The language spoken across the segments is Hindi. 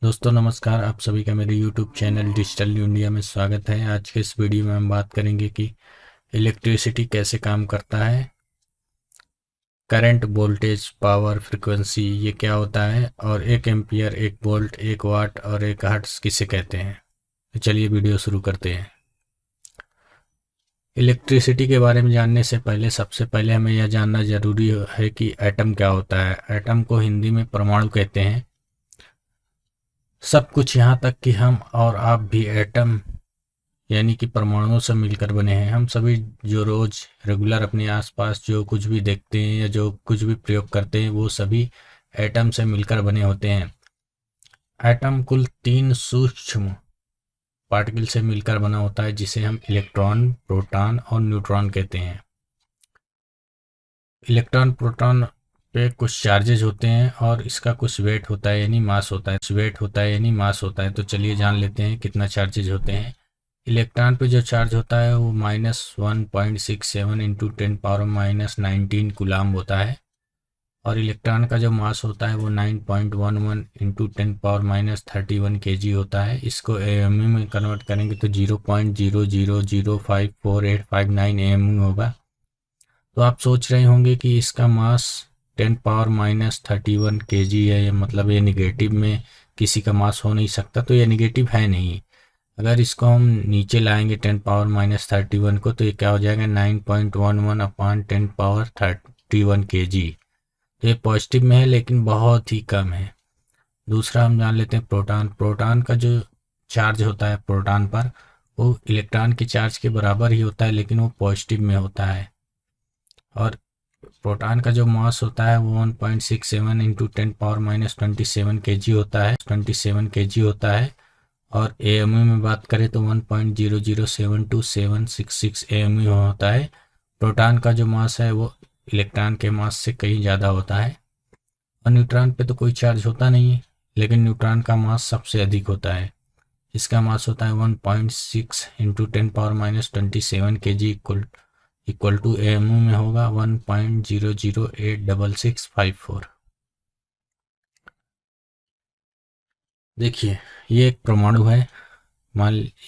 दोस्तों नमस्कार, आप सभी का मेरे YouTube चैनल डिजिटल इंडिया में स्वागत है। आज के इस वीडियो में हम बात करेंगे कि इलेक्ट्रिसिटी कैसे काम करता है, करंट, वोल्टेज, पावर, फ्रीक्वेंसी ये क्या होता है और 1 एम्पियर, 1 वोल्ट, 1 वाट और 1 हर्ट्ज किसे कहते हैं। तो चलिए वीडियो शुरू करते हैं। इलेक्ट्रिसिटी के बारे में जानने से पहले सबसे पहले हमें यह जानना जरूरी है कि एटम क्या होता है। एटम को हिंदी में परमाणु कहते हैं। सब कुछ यहाँ तक कि हम और आप भी एटम यानी कि परमाणुओं से मिलकर बने हैं। हम सभी जो रोज रेगुलर अपने आसपास जो कुछ भी देखते हैं या जो कुछ भी प्रयोग करते हैं वो सभी एटम से मिलकर बने होते हैं। एटम कुल 3 सूक्ष्म पार्टिकल से मिलकर बना होता है जिसे हम इलेक्ट्रॉन, प्रोटॉन और न्यूट्रॉन कहते हैं। इलेक्ट्रॉन, प्रोटॉन पे कुछ चार्जेज होते हैं और इसका कुछ वेट होता है यानी मास होता है। वेट होता है यानी मास होता है। तो चलिए जान लेते हैं कितना चार्जेज होते हैं। इलेक्ट्रॉन पे जो चार्ज होता है वो -1.67 इंटू 10⁻⁻19 कूलाम होता है और इलेक्ट्रॉन का जो मास होता है वो 9.11 इंटू 10⁻31 kg होता है। इसको एएमयू में कन्वर्ट करेंगे तो 0.00054859 एएमयू होगा। तो आप सोच रहे होंगे कि इसका मास 10⁻31 kg है, मतलब ये निगेटिव में किसी का मास हो नहीं सकता। तो ये निगेटिव है नहीं। अगर इसको हम नीचे लाएंगे 10⁻31 को तो ये क्या हो जाएगा 9.11 अपॉन 10⁻31 kg। तो ये पॉजिटिव में है लेकिन बहुत ही कम है। दूसरा हम जान लेते हैं प्रोटॉन। प्रोटॉन का जो चार्ज होता है प्रोटॉन पर वो इलेक्ट्रॉन के चार्ज के बराबर ही होता है लेकिन वो पॉजिटिव में होता है। और प्रोटॉन का जो मास होता है वो 1.67 इंटू 10⁻⁻27 kg होता है 27 kg होता है। और एएमयू में बात करें तो 1.0072766 एएमयू होता है। प्रोटॉन का जो मास है वो इलेक्ट्रॉन के मास से कहीं ज़्यादा होता है। और न्यूट्रॉन पे तो कोई चार्ज होता नहीं है लेकिन न्यूट्रॉन का मास सबसे अधिक होता है। इसका मास होता है 1.6 into 10⁻⁻27 kg equal to AMU में होगा 1.008664। देखिए ये एक परमाणु है।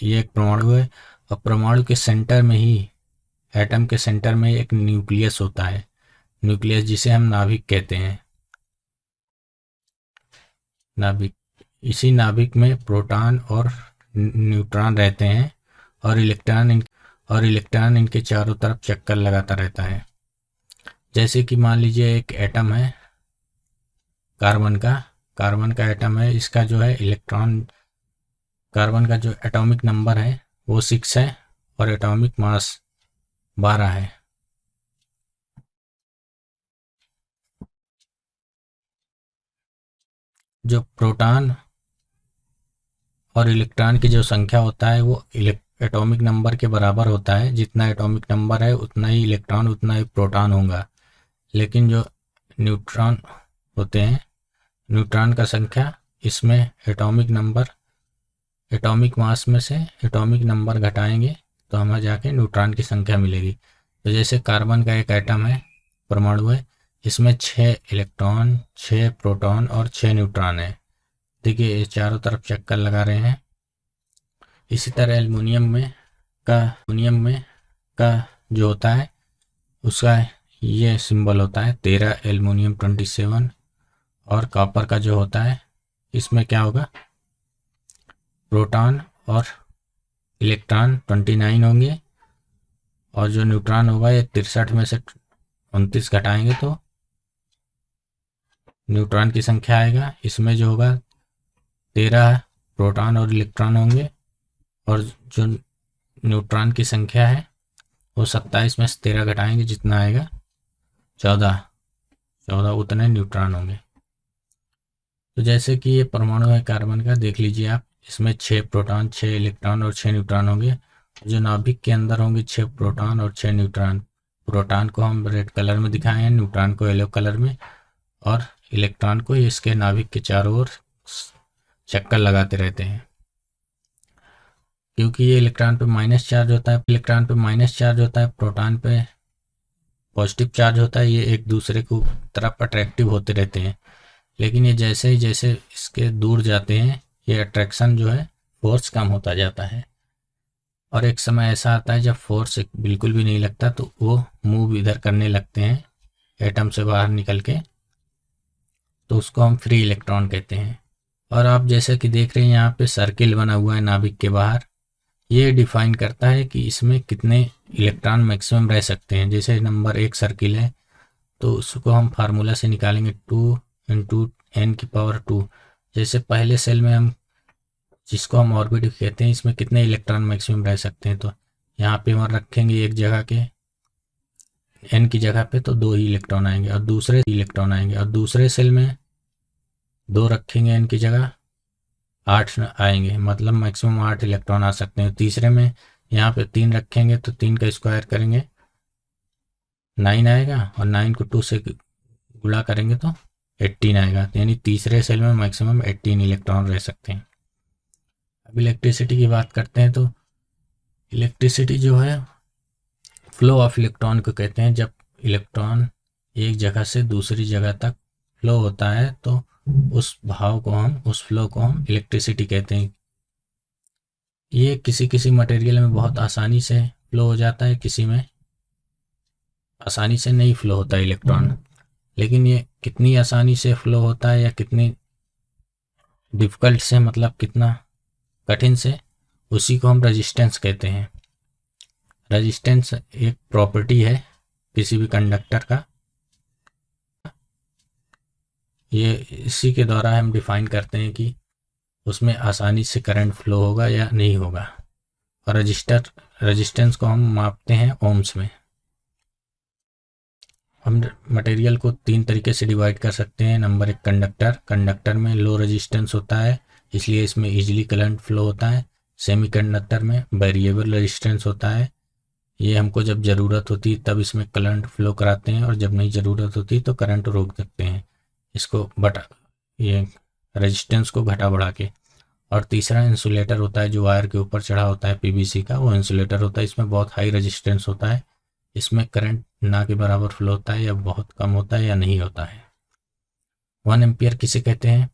ये एक परमाणु है और परमाणु के सेंटर में ही, एटम के सेंटर में एक न्यूक्लियस होता है। न्यूक्लियस जिसे हम नाभिक कहते हैं। नाभिक, इसी नाभिक में प्रोटॉन और न्यूट्रॉन रहते हैं और इलेक्ट्रॉन इनके चारों तरफ चक्कर लगाता रहता है। जैसे कि मान लीजिए एक एटम है कार्बन का एटम है। इसका जो है कार्बन का जो एटॉमिक नंबर है वो 6 है और एटॉमिक मास 12 है। जो प्रोटॉन और इलेक्ट्रॉन की जो संख्या होता है वो एटॉमिक नंबर के बराबर होता है। जितना एटॉमिक नंबर है उतना ही इलेक्ट्रॉन उतना ही प्रोटॉन होगा। लेकिन जो न्यूट्रॉन होते हैं, न्यूट्रॉन का संख्या, इसमें एटॉमिक मास में से एटॉमिक नंबर घटाएंगे तो हमें जाके न्यूट्रॉन की संख्या मिलेगी। तो जैसे कार्बन का एक एटम है, परमाणु है, इसमें 6 इलेक्ट्रॉन, 6 प्रोटॉन और 6 न्यूट्रॉन है। देखिए ये चारों तरफ चक्कर लगा रहे हैं। इसी तरह एल्युमिनियम में का जो होता है उसका ये सिंबल होता है 13 एल्युमिनियम 27। और कॉपर का जो होता है इसमें क्या होगा, प्रोटॉन और इलेक्ट्रॉन 29 होंगे और जो न्यूट्रॉन होगा ये 63 में से 29 घटाएंगे तो न्यूट्रॉन की संख्या आएगा। इसमें जो होगा 13 प्रोटॉन और इलेक्ट्रॉन होंगे और जो न्यूट्रॉन की संख्या है वो 27 में से 13 घटाएंगे जितना आएगा 14 उतने न्यूट्रॉन होंगे। तो जैसे कि ये परमाणु है कार्बन का, देख लीजिए आप, इसमें 6 प्रोटॉन, 6 इलेक्ट्रॉन और 6 न्यूट्रॉन होंगे। जो नाभिक के अंदर होंगे 6 प्रोटॉन और 6 न्यूट्रॉन। प्रोटॉन को हम रेड कलर में दिखाए हैं, न्यूट्रॉन को येलो कलर में और इलेक्ट्रॉन को इसके नाभिक के चारों ओर चक्कर लगाते रहते हैं। क्योंकि ये इलेक्ट्रॉन पे माइनस चार्ज होता है, प्रोटॉन पे पॉजिटिव चार्ज होता है। ये एक दूसरे को तरफ अट्रैक्टिव होते रहते हैं। लेकिन ये जैसे इसके दूर जाते हैं ये अट्रैक्शन जो है फोर्स कम होता जाता है, और एक समय ऐसा आता है जब फोर्स बिल्कुल भी नहीं लगता तो वो मूव इधर करने लगते हैं एटम से बाहर निकल के, तो उसको हम फ्री इलेक्ट्रॉन कहते हैं। और आप जैसे कि देख रहे हैं यहाँ पे सर्किल बना हुआ है नाभिक के बाहर, ये डिफाइन करता है कि इसमें कितने इलेक्ट्रॉन मैक्सिमम रह सकते हैं। जैसे नंबर 1 सर्किल है तो उसको हम फार्मूला से निकालेंगे 2 × n⁻²। जैसे पहले सेल में हम जिसको हम ऑर्बिट कहते हैं इसमें कितने इलेक्ट्रॉन मैक्सिमम रह सकते हैं, तो यहाँ पे हम रखेंगे एक जगह के n की जगह पे तो 2 ही इलेक्ट्रॉन आएंगे, और दूसरे सेल में 2 रखेंगे n की जगह 8 आएंगे, मतलब मैक्सिमम 8 इलेक्ट्रॉन आ सकते हैं। तीसरे में यहाँ पे 3 रखेंगे तो 3 का स्क्वायर करेंगे 9 आएगा, और 9 को 2 से गुणा करेंगे तो 18 आएगा, यानी तीसरे सेल में मैक्सिमम 18 इलेक्ट्रॉन रह सकते हैं। अब इलेक्ट्रिसिटी की बात करते हैं तो इलेक्ट्रिसिटी जो है फ्लो ऑफ इलेक्ट्रॉन को कहते हैं। जब इलेक्ट्रॉन एक जगह से दूसरी जगह तक फ्लो होता है तो उस फ्लो को हम इलेक्ट्रिसिटी कहते हैं। ये किसी मटेरियल में बहुत आसानी से फ्लो हो जाता है, किसी में आसानी से नहीं फ्लो होता है इलेक्ट्रॉन। लेकिन ये कितनी आसानी से फ्लो होता है या कितनी डिफ़िकल्ट से, मतलब कितना कठिन से, उसी को हम रेजिस्टेंस कहते हैं। रेजिस्टेंस एक प्रॉपर्टी है किसी भी कंडक्टर का, ये इसी के द्वारा हम डिफाइन करते हैं कि उसमें आसानी से करंट फ्लो होगा या नहीं होगा। और रेजिस्टेंस को हम मापते हैं ओम्स में। हम मटेरियल को 3 तरीके से डिवाइड कर सकते हैं। नंबर 1 कंडक्टर में लो रेजिस्टेंस होता है इसलिए इसमें इजीली करंट फ्लो होता है। सेमीकंडक्टर में वेरिएबल रेजिस्टेंस होता है, ये हमको जब ज़रूरत होती तब इसमें करंट फ्लो कराते हैं और जब नहीं ज़रूरत होती तो करंट रोक सकते हैं इसको ये रेजिस्टेंस को घटा बढ़ा के। और तीसरा इंसुलेटर होता है जो वायर के ऊपर चढ़ा होता है पीवीसी का, वो इंसुलेटर होता है। इसमें बहुत हाई रेजिस्टेंस होता है, इसमें करंट ना के बराबर फ्लो होता है या बहुत कम होता है या नहीं होता है। 1 एम्पियर किसे कहते हैं?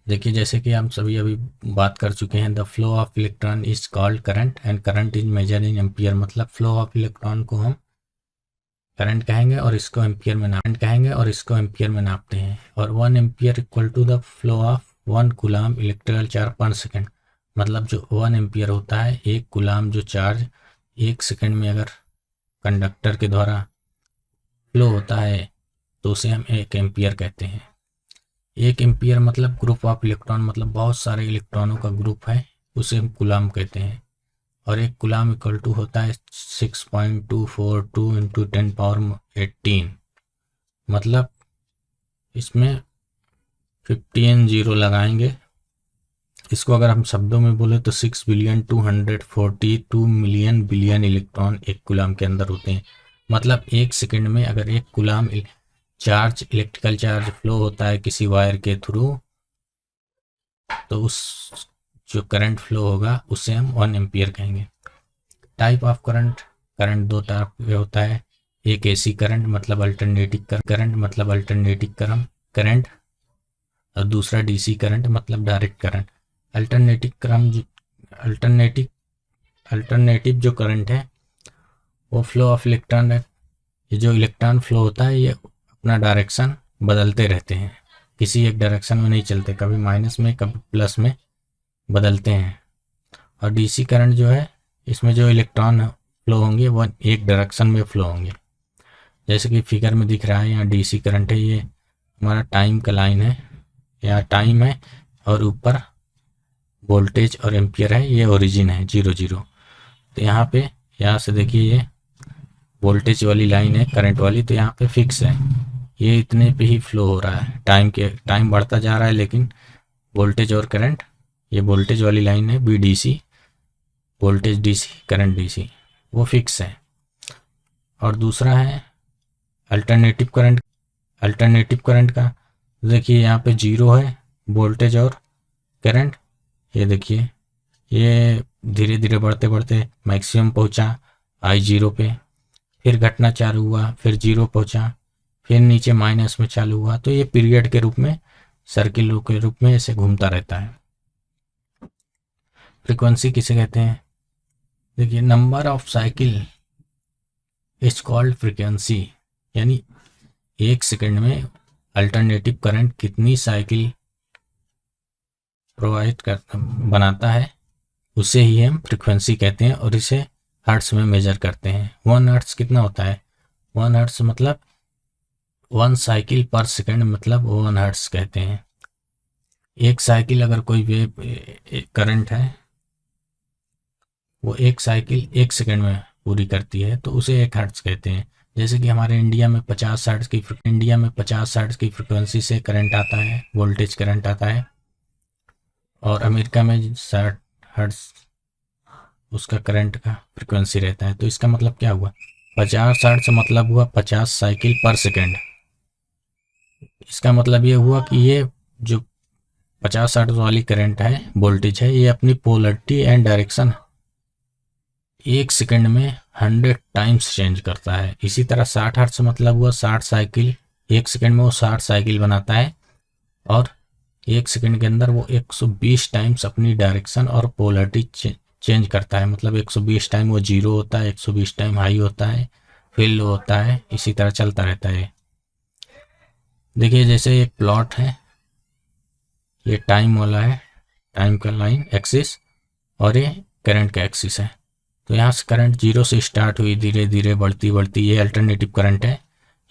देखिए जैसे कि हम सभी अभी बात कर चुके हैं, the flow of electron is called current and current is measure in ampere. मतलब फ्लो ऑफ इलेक्ट्रॉन को हम करंट कहेंगे और इसको एम्पियर में नापते हैं। और 1 ampere equal to the flow of 1 coulomb electrical charge per second. मतलब जो 1 एम्पियर होता है, 1 कूलाम जो चार्ज 1 सेकेंड में अगर कंडक्टर के द्वारा फ्लो होता है तो उसे हम 1 एम्पियर कहते हैं। 1 एम्पियर मतलब ग्रुप ऑफ इलेक्ट्रॉन, मतलब बहुत सारे इलेक्ट्रॉनों का ग्रुप है, उसे हम कूलाम कहते हैं। और 1 कूलाम इक्वल टू होता है 6.242 × 10⁻18। मतलब इसमें 15 जीरो लगाएंगे। इसको अगर हम शब्दों में बोले तो 6,242 मिलियन बिलियन इलेक्ट्रॉन 1 कूलाम के अंदर होते हैं। मतलब 1 सेकंड में अगर 1 कूलाम इलेक्ट्रिकल चार्ज फ्लो होता है किसी वायर के थ्रू, तो उस जो करंट फ्लो होगा उसे हम 1 एम्पियर कहेंगे। टाइप ऑफ करंट 2 टाइप का होता है। एक एसी करंट मतलब अल्टरनेटिंग करंट, और दूसरा डीसी करंट मतलब डायरेक्ट करंट। अल्टरनेटिव जो करंट है वो फ्लो ऑफ इलेक्ट्रॉन है। ये जो इलेक्ट्रॉन फ्लो होता है ये अपना डायरेक्शन बदलते रहते हैं, किसी एक डायरेक्शन में नहीं चलते, कभी माइनस में कभी प्लस में बदलते हैं। और डीसी करंट जो है इसमें जो इलेक्ट्रॉन फ्लो होंगे वो एक डायरेक्शन में फ्लो होंगे। जैसे कि फिगर में दिख रहा है, यहाँ डीसी करंट है, ये हमारा टाइम का लाइन है, यहाँ टाइम है और ऊपर वोल्टेज और एम्पियर है, ये ओरिजिन है 0 तो यहाँ से देखिए ये वोल्टेज वाली लाइन है करंट वाली, तो यहाँ पे फिक्स है, ये इतने पे ही फ्लो हो रहा है। टाइम बढ़ता जा रहा है लेकिन वोल्टेज और करंट, ये वोल्टेज वाली लाइन है BDC, voltage DC current DC, वो फिक्स है। और दूसरा है अल्टरनेटिव करंट का देखिए यहाँ पे 0 है वोल्टेज और करंट, ये देखिए ये धीरे धीरे बढ़ते मैक्सिमम पहुँचा I0 पे, फिर घटना चालू हुआ, फिर 0 पहुँचा, फिर नीचे माइनस में चालू हुआ, तो ये पीरियड के रूप में, सर्किल के रूप में ऐसे घूमता रहता है। फ्रीक्वेंसी किसे कहते हैं? देखिए, number of cycle is called frequency, यानी एक सेकंड में अल्टरनेटिव करंट कितनी साइकिल प्रोवाइड कर बनाता है, उसे ही हम फ्रीक्वेंसी कहते हैं, और इसे हर्ट्स में मेजर करते हैं। 1 हर्ट्स कितना होता है? 1 हर्ट्स मतलब 1 साइकिल पर सेकंड, मतलब 1 हर्ट्स कहते हैं। एक साइकिल, अगर कोई वेव करंट है वो एक साइकिल 1 सेकंड में पूरी करती है, तो उसे 1 हर्ट्ज कहते हैं। जैसे कि हमारे इंडिया में 50 हर्ट्ज की फ्रिक्वेंसी से करंट आता है, वोल्टेज करंट आता है, और अमेरिका में 60 हर्ट्ज उसका करंट का फ्रिक्वेंसी रहता है। तो इसका मतलब क्या हुआ? 50 हर्ट्ज मतलब हुआ 50 साइकिल पर सेकंड। इसका मतलब ये हुआ कि ये जो 50 हर्ट्ज वाली करंट है, वोल्टेज है, ये अपनी पोलरिटी एंड डायरेक्शन 1 सेकंड में 100 टाइम्स चेंज करता है। इसी तरह 60 हर्ट्ज मतलब हुआ 60 साइकिल, 1 सेकंड में वो 60 साइकिल बनाता है, और 1 सेकंड के अंदर वो 120 टाइम्स अपनी डायरेक्शन और पोलरिटी चेंज करता है। मतलब 120 टाइम वो जीरो होता है, 120 टाइम हाई होता है, फिर लो होता है, इसी तरह चलता रहता है। देखिए, जैसे एक प्लॉट है, ये टाइम वाला है, टाइम का लाइन एक्सिस, और ये करंट का एक्सिस है। तो यहाँ से करंट 0 से स्टार्ट हुई, धीरे धीरे बढ़ती बढ़ती, ये अल्टरनेटिव करंट है।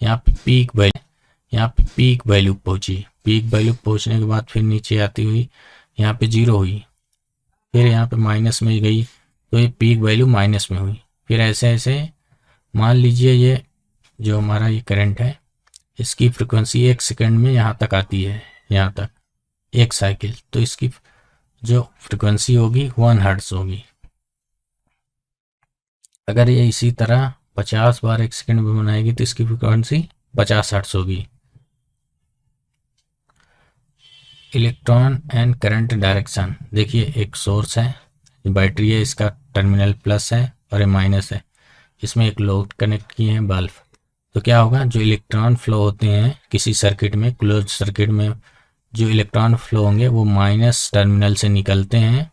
यहाँ पे पीक वैल्यू पहुंची, पीक वैल्यू पहुंचने के बाद फिर नीचे आती हुई यहाँ पे 0 हुई, फिर यहाँ पे माइनस में गई, तो ये पीक वैल्यू माइनस में हुई। फिर ऐसे ऐसे मान लीजिए ये जो हमारा ये करंट है, इसकी फ्रिक्वेंसी 1 सेकंड में यहाँ तक आती है, यहाँ तक 1 साइकिल, तो इसकी जो फ्रिक्वेंसी होगी 1 हर्ट्ज होगी। अगर ये इसी तरह 50 बार 1 सेकंड में बनाएगी तो इसकी फ्रिक्वेंसी 50 हर्ट्ज होगी। इलेक्ट्रॉन एंड करंट डायरेक्शन, देखिए एक सोर्स है, बैटरी है, इसका टर्मिनल प्लस है और ये माइनस है, इसमें एक लोड कनेक्ट किए हैं, बल्ब। तो क्या होगा, जो इलेक्ट्रॉन फ्लो होते हैं किसी सर्किट में, क्लोज सर्किट में जो इलेक्ट्रॉन फ्लो होंगे वो माइनस टर्मिनल से निकलते हैं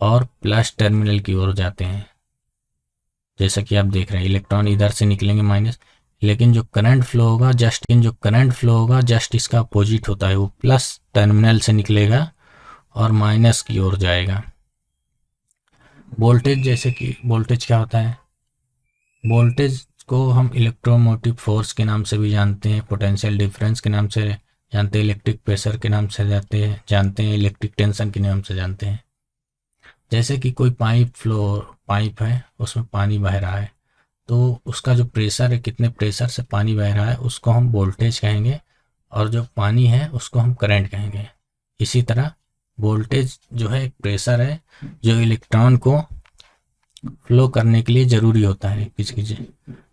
और प्लस टर्मिनल की ओर जाते हैं। जैसा कि आप देख रहे हैं, इलेक्ट्रॉन इधर से निकलेंगे माइनस, लेकिन जो करंट फ्लो होगा जस्ट इसका अपोजिट होता है, वो प्लस टर्मिनल से निकलेगा और माइनस की ओर जाएगा। वोल्टेज, जैसे कि वोल्टेज क्या होता है, वोल्टेज को हम इलेक्ट्रोमोटिव फोर्स के नाम से भी जानते हैं, पोटेंशियल डिफरेंस के नाम से जानते हैं, इलेक्ट्रिक प्रेशर के नाम से जानते हैं, इलेक्ट्रिक टेंशन के नाम से जानते हैं। जैसे कि कोई पाइप है, उसमें पानी बह रहा है, तो उसका जो प्रेशर है, कितने प्रेशर से पानी बह रहा है, उसको हम वोल्टेज कहेंगे, और जो पानी है उसको हम करंट कहेंगे। इसी तरह वोल्टेज जो है एक प्रेशर है जो इलेक्ट्रॉन को फ्लो करने के लिए ज़रूरी होता है।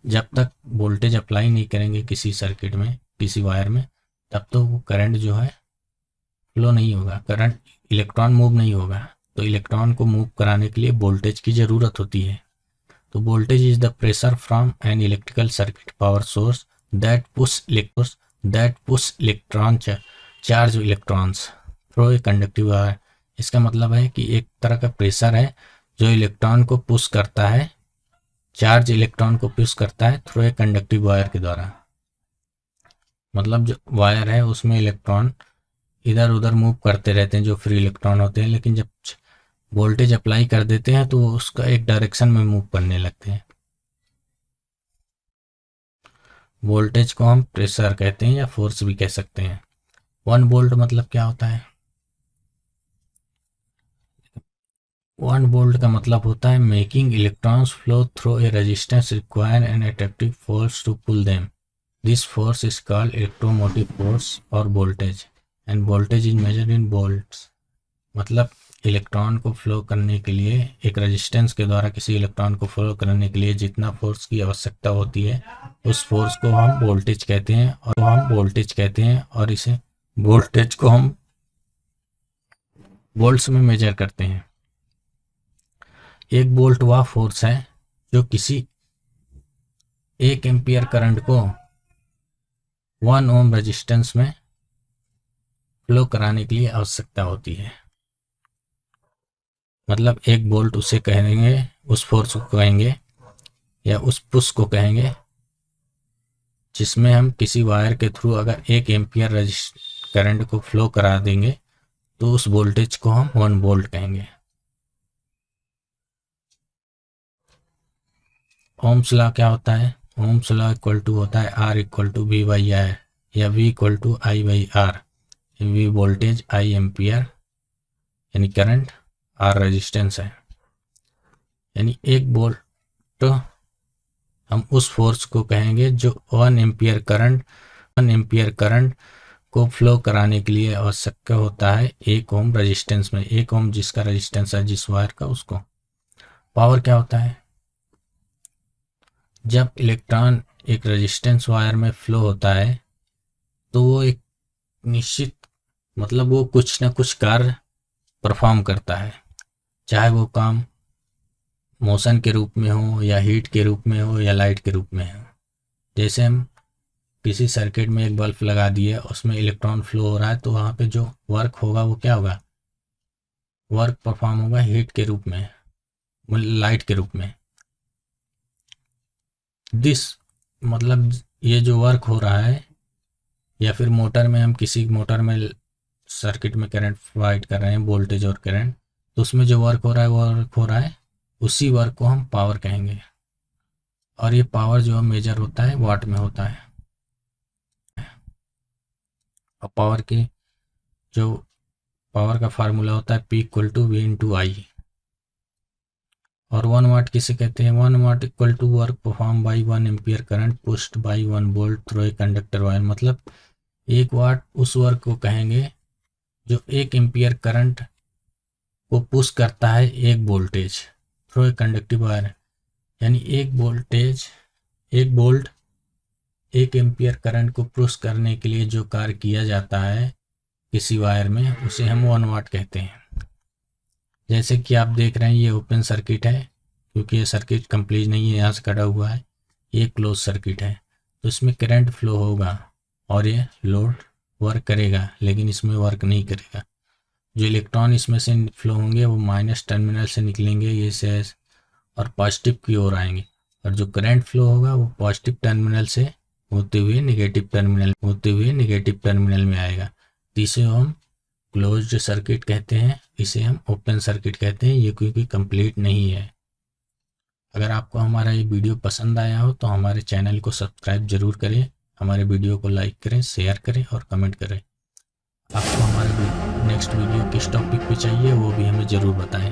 जब तक वोल्टेज अप्लाई नहीं करेंगे किसी सर्किट में, किसी वायर में, तब तो वो करंट जो है फ्लो नहीं होगा, करंट इलेक्ट्रॉन मूव नहीं होगा। तो इलेक्ट्रॉन को मूव कराने के लिए वोल्टेज की ज़रूरत होती है। तो voltage is the pressure from an electrical circuit power source that push electron charge electrons through a conductive wire. इसका मतलब है कि एक तरह का प्रेशर है जो इलेक्ट्रॉन को पुश करता है, चार्ज इलेक्ट्रॉन को पुश करता है थ्रू ए कंडक्टिव वायर के द्वारा। मतलब जो वायर है उसमें इलेक्ट्रॉन इधर उधर मूव करते रहते हैं, जो फ्री इलेक्ट्रॉन होते हैं, लेकिन जब वोल्टेज अप्लाई कर देते हैं तो उसका एक डायरेक्शन में मूव करने लगते हैं। वोल्टेज को हम प्रेशर कहते हैं या फोर्स भी कह सकते हैं। 1 वोल्ट मतलब क्या होता है? 1 वोल्ट का मतलब होता है making electrons flow through a resistance require an attractive force to pull them. This force is called electromotive force और voltage, and voltage is measured in volts. मतलब इलेक्ट्रॉन को फ्लो करने के लिए, एक रेजिस्टेंस के द्वारा किसी इलेक्ट्रॉन को फ्लो करने के लिए जितना फोर्स की आवश्यकता होती है, उस फोर्स को हम वोल्टेज कहते हैं, और इसे वोल्टेज को हम वोल्ट्स में मेजर करते हैं। 1 वोल्ट वह फोर्स है जो किसी 1 एम्पियर करंट को 1 ओम रेजिस्टेंस में फ्लो कराने के लिए आवश्यकता होती है। मतलब 1 वोल्ट उसे कहेंगे, उस फोर्स को कहेंगे या उस पुश को कहेंगे जिसमें हम किसी वायर के थ्रू अगर 1 एम्पियर करंट को फ्लो करा देंगे तो उस वोल्टेज को हम 1 वोल्ट कहेंगे। ओम्स लॉ क्या होता है? ओम्स लॉ इक्वल टू होता है R equal to V by I या V equal to I by R। V voltage, I ampere यानी करंट, R रेजिस्टेंस है। यानी 1 वोल्ट हम उस फोर्स को कहेंगे जो 1 एम्पियर करंट को फ्लो कराने के लिए आवश्यक होता है 1 ओम रेजिस्टेंस में। 1 ओम जिसका रेजिस्टेंस है जिस वायर का, उसको। पावर क्या होता है? जब इलेक्ट्रॉन एक रेजिस्टेंस वायर में फ्लो होता है तो वो एक निश्चित मतलब वो कुछ ना कुछ कार्य परफॉर्म करता है, चाहे वो काम मोशन के रूप में हो या हीट के रूप में हो या लाइट के रूप में हो। जैसे हम किसी सर्किट में एक बल्ब लगा दिए, उसमें इलेक्ट्रॉन फ्लो हो रहा है, तो वहाँ पे जो वर्क होगा वो क्या होगा? वर्क परफॉर्म होगा हीट के रूप में, लाइट के रूप में। मतलब ये जो वर्क हो रहा है, या फिर मोटर में हम किसी मोटर में सर्किट में करंट प्रोवाइड कर रहे हैं, वोल्टेज और करंट, तो उसमें जो वर्क हो रहा है उसी वर्क को हम पावर कहेंगे। और ये पावर जो मेजर होता है वाट में होता है। और पावर का फार्मूला होता है P equal to V into I. और 1 वाट किसे कहते हैं? 1 watt equal to work perform by 1 ampere current pushed by 1 volt through a conductor wire. मतलब 1 वाट उस वर्क को कहेंगे जो 1 एम्पियर करंट को पुश करता है 1 voltage through a conductive wire. यानी 1 वोल्ट 1 एम्पियर करंट को पुश करने के लिए जो कार्य किया जाता है किसी वायर में, उसे हम 1 वाट कहते हैं। जैसे कि आप देख रहे हैं ये ओपन सर्किट है, क्योंकि ये सर्किट कंप्लीट नहीं है, यहाँ से कटा हुआ है। ये क्लोज सर्किट है, तो इसमें करंट फ्लो होगा और ये लोड वर्क करेगा, लेकिन इसमें वर्क नहीं करेगा। जो इलेक्ट्रॉन इसमें से फ्लो होंगे वो माइनस टर्मिनल से निकलेंगे ये से और पॉजिटिव की ओर आएंगे, और जो करंट फ्लो होगा वो पॉजिटिव टर्मिनल से होते हुए नेगेटिव टर्मिनल में आएगा। तो इसे हम क्लोज्ड सर्किट कहते हैं, इसे हम ओपन सर्किट कहते हैं, ये क्योंकि कंप्लीट नहीं है। अगर आपको हमारा ये वीडियो पसंद आया हो तो हमारे चैनल को सब्सक्राइब जरूर करें, हमारे वीडियो को लाइक करें, शेयर करें और कमेंट करें। आपको हमारे नेक्स्ट वीडियो किस टॉपिक पे चाहिए वो भी हमें ज़रूर बताएं।